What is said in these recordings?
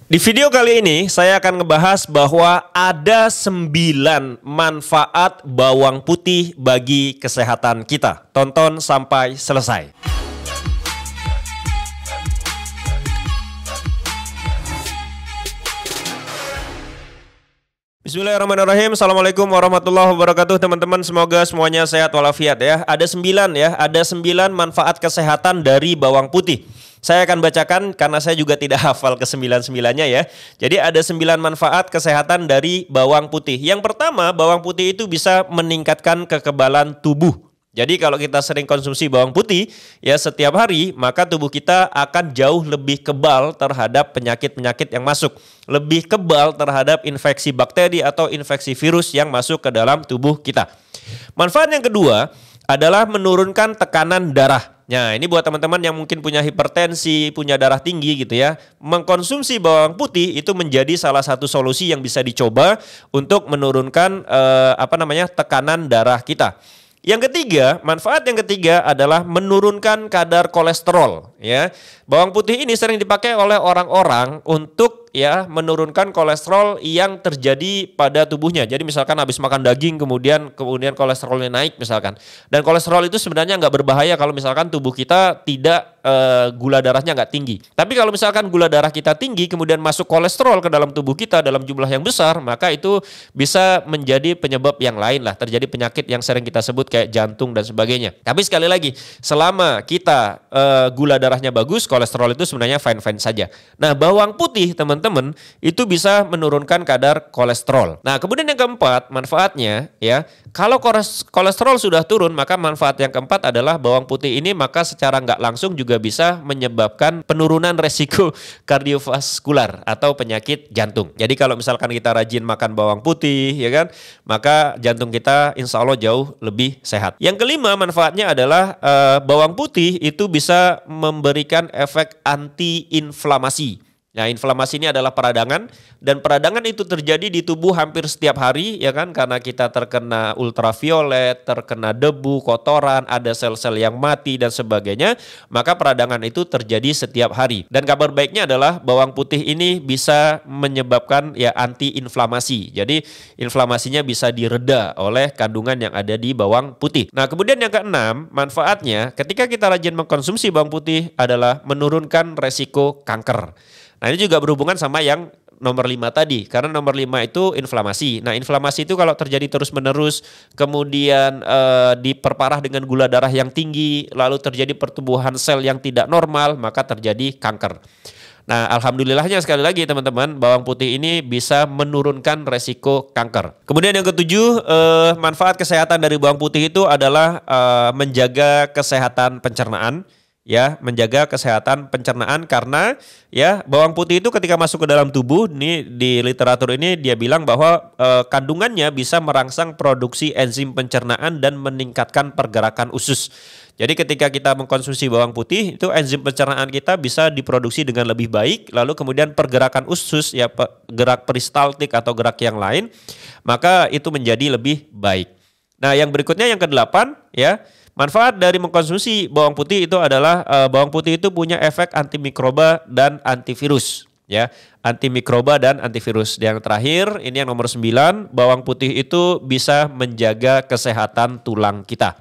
Di video kali ini saya akan ngebahas bahwa ada 9 manfaat bawang putih bagi kesehatan kita. Tonton sampai selesai. Bismillahirrahmanirrahim. Assalamualaikum warahmatullahi wabarakatuh teman-teman. Semoga semuanya sehat walafiat ya. Ada 9 ya, ada 9 manfaat kesehatan dari bawang putih. Saya akan bacakan karena saya juga tidak hafal ke-9-9-nya ya. Jadi ada 9 manfaat kesehatan dari bawang putih. Yang pertama, bawang putih itu bisa meningkatkan kekebalan tubuh. Jadi kalau kita sering konsumsi bawang putih ya setiap hari, maka tubuh kita akan jauh lebih kebal terhadap penyakit-penyakit yang masuk. Lebih kebal terhadap infeksi bakteri atau infeksi virus yang masuk ke dalam tubuh kita. Manfaat yang kedua adalah menurunkan tekanan darah. Nah, ini buat teman-teman yang mungkin punya hipertensi, punya darah tinggi gitu ya. Mengkonsumsi bawang putih itu menjadi salah satu solusi yang bisa dicoba untuk menurunkan tekanan darah kita. Yang ketiga, manfaat yang ketiga adalah menurunkan kadar kolesterol ya. Bawang putih ini sering dipakai oleh orang-orang untuk ya menurunkan kolesterol yang terjadi pada tubuhnya. Jadi misalkan habis makan daging kemudian kolesterolnya naik misalkan. Dan kolesterol itu sebenarnya nggak berbahaya kalau misalkan tubuh kita tidak gula darahnya nggak tinggi. Tapi kalau misalkan gula darah kita tinggi kemudian masuk kolesterol ke dalam tubuh kita dalam jumlah yang besar, maka itu bisa menjadi penyebab yang lain lah. Terjadi penyakit yang sering kita sebut kayak jantung dan sebagainya. Tapi sekali lagi, selama kita gula darahnya bagus, kolesterol itu sebenarnya fine-fine saja. Nah, bawang putih teman-teman itu bisa menurunkan kadar kolesterol. Nah, kemudian yang keempat manfaatnya ya, kalau kolesterol sudah turun, maka manfaat yang keempat adalah bawang putih ini maka secara nggak langsung juga bisa menyebabkan penurunan resiko kardiovaskular atau penyakit jantung. Jadi kalau misalkan kita rajin makan bawang putih ya kan, maka jantung kita insya Allah jauh lebih sehat. Yang kelima manfaatnya adalah bawang putih itu bisa memberikan efek anti-inflamasi. Nah, inflamasi ini adalah peradangan dan peradangan itu terjadi di tubuh hampir setiap hari ya kan, karena kita terkena ultraviolet, terkena debu, kotoran, ada sel-sel yang mati dan sebagainya, maka peradangan itu terjadi setiap hari. Dan kabar baiknya adalah bawang putih ini bisa menyebabkan ya anti-inflamasi. Jadi inflamasinya bisa direda oleh kandungan yang ada di bawang putih. Nah, kemudian yang keenam, manfaatnya ketika kita rajin mengkonsumsi bawang putih adalah menurunkan resiko kanker. Nah, ini juga berhubungan sama yang nomor 5 tadi, karena nomor 5 itu inflamasi. Nah, inflamasi itu kalau terjadi terus-menerus, kemudian diperparah dengan gula darah yang tinggi, lalu terjadi pertumbuhan sel yang tidak normal, maka terjadi kanker. Nah, alhamdulillahnya sekali lagi teman-teman, bawang putih ini bisa menurunkan resiko kanker. Kemudian yang ketujuh, manfaat kesehatan dari bawang putih itu adalah menjaga kesehatan pencernaan. Ya, menjaga kesehatan pencernaan karena ya bawang putih itu ketika masuk ke dalam tubuh, nih di literatur ini dia bilang bahwa kandungannya bisa merangsang produksi enzim pencernaan dan meningkatkan pergerakan usus. Jadi ketika kita mengkonsumsi bawang putih itu enzim pencernaan kita bisa diproduksi dengan lebih baik, lalu kemudian pergerakan usus ya gerak peristaltik atau gerak yang lain, maka itu menjadi lebih baik. Nah, yang berikutnya yang kedelapan ya. Manfaat dari mengkonsumsi bawang putih itu adalah bawang putih itu punya efek antimikroba dan antivirus ya, antimikroba dan antivirus. Yang terakhir ini yang nomor 9, bawang putih itu bisa menjaga kesehatan tulang kita.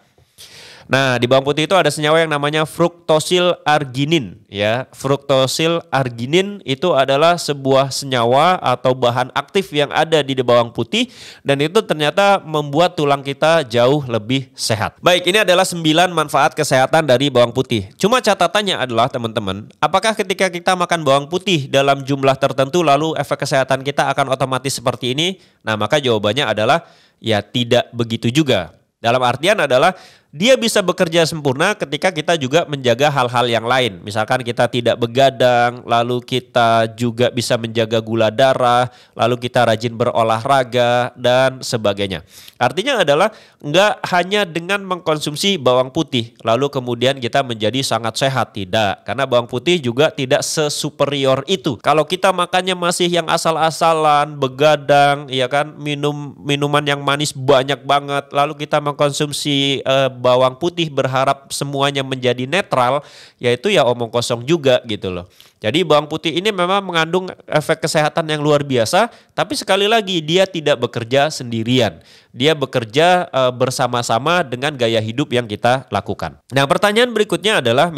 Nah, di bawang putih itu ada senyawa yang namanya fruktosil arginin ya. Fruktosil arginin itu adalah sebuah senyawa atau bahan aktif yang ada di bawang putih dan itu ternyata membuat tulang kita jauh lebih sehat. Baik, ini adalah 9 manfaat kesehatan dari bawang putih. Cuma catatannya adalah teman-teman, apakah ketika kita makan bawang putih dalam jumlah tertentu lalu efek kesehatan kita akan otomatis seperti ini? Nah, maka jawabannya adalah ya tidak begitu juga. Dalam artian adalah dia bisa bekerja sempurna ketika kita juga menjaga hal-hal yang lain. Misalkan kita tidak begadang, lalu kita juga bisa menjaga gula darah, lalu kita rajin berolahraga, dan sebagainya. Artinya adalah nggak hanya dengan mengkonsumsi bawang putih, lalu kemudian kita menjadi sangat sehat. Tidak, karena bawang putih juga tidak sesuperior itu. Kalau kita makannya masih yang asal-asalan, begadang, ya kan, minuman yang manis banyak banget, lalu kita mengkonsumsi bawang putih berharap semuanya menjadi netral, yaitu ya omong kosong juga gitu loh. Jadi bawang putih ini memang mengandung efek kesehatan yang luar biasa, tapi sekali lagi dia tidak bekerja sendirian. Dia bekerja bersama-sama dengan gaya hidup yang kita lakukan. Nah, pertanyaan berikutnya adalah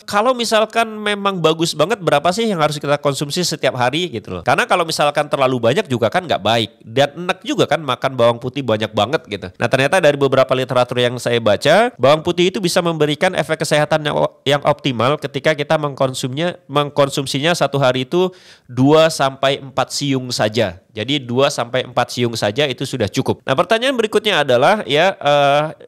kalau misalkan memang bagus banget, berapa sih yang harus kita konsumsi setiap hari gitu loh. Karena kalau misalkan terlalu banyak juga kan nggak baik. Dan enak juga kan makan bawang putih banyak banget gitu. Nah, ternyata dari beberapa literatur yang saya baca, bawang putih itu bisa memberikan efek kesehatan yang optimal ketika kita mengkonsumsinya satu hari itu 2-4 siung saja. Jadi 2-4 siung saja itu sudah cukup. Nah, pertanyaan berikutnya adalah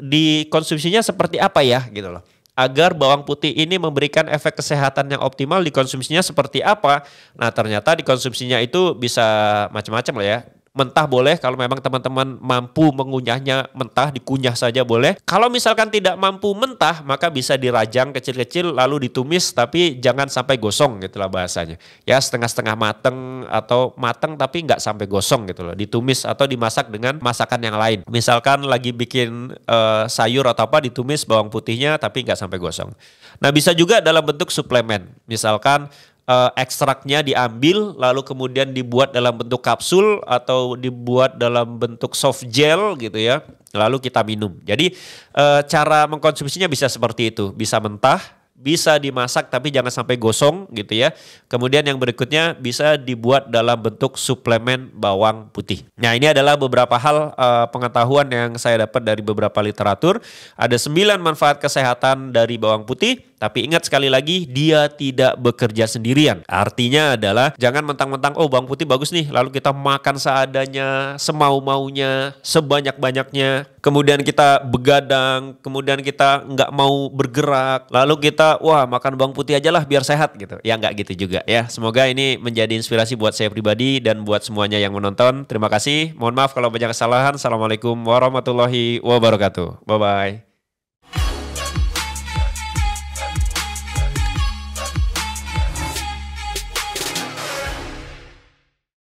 dikonsumsinya seperti apa ya gitu loh. Agar bawang putih ini memberikan efek kesehatan yang optimal, dikonsumsinya seperti apa? Nah, ternyata dikonsumsinya itu bisa macam-macam lah ya. Mentah boleh, kalau memang teman-teman mampu mengunyahnya mentah, dikunyah saja boleh. Kalau misalkan tidak mampu mentah, maka bisa dirajang kecil-kecil lalu ditumis, tapi jangan sampai gosong gitulah bahasanya. Ya, setengah-setengah mateng atau mateng tapi nggak sampai gosong gitu loh. Ditumis atau dimasak dengan masakan yang lain. Misalkan lagi bikin sayur atau apa, ditumis bawang putihnya tapi nggak sampai gosong. Nah, bisa juga dalam bentuk suplemen. Misalkan ekstraknya diambil lalu kemudian dibuat dalam bentuk kapsul atau dibuat dalam bentuk soft gel gitu ya, lalu kita minum. Jadi cara mengkonsumsinya bisa seperti itu, bisa mentah, bisa dimasak tapi jangan sampai gosong gitu ya. Kemudian yang berikutnya bisa dibuat dalam bentuk suplemen bawang putih. Nah, ini adalah beberapa hal pengetahuan yang saya dapat dari beberapa literatur. Ada 9 manfaat kesehatan dari bawang putih. Tapi ingat sekali lagi, dia tidak bekerja sendirian. Artinya adalah jangan mentang-mentang, oh bawang putih bagus nih, lalu kita makan seadanya, semau-maunya, sebanyak-banyaknya. Kemudian kita begadang, kemudian kita nggak mau bergerak. Lalu kita, wah makan bawang putih aja lah biar sehat gitu. Ya nggak gitu juga ya. Semoga ini menjadi inspirasi buat saya pribadi dan buat semuanya yang menonton. Terima kasih. Mohon maaf kalau banyak kesalahan. Assalamualaikum warahmatullahi wabarakatuh. Bye-bye.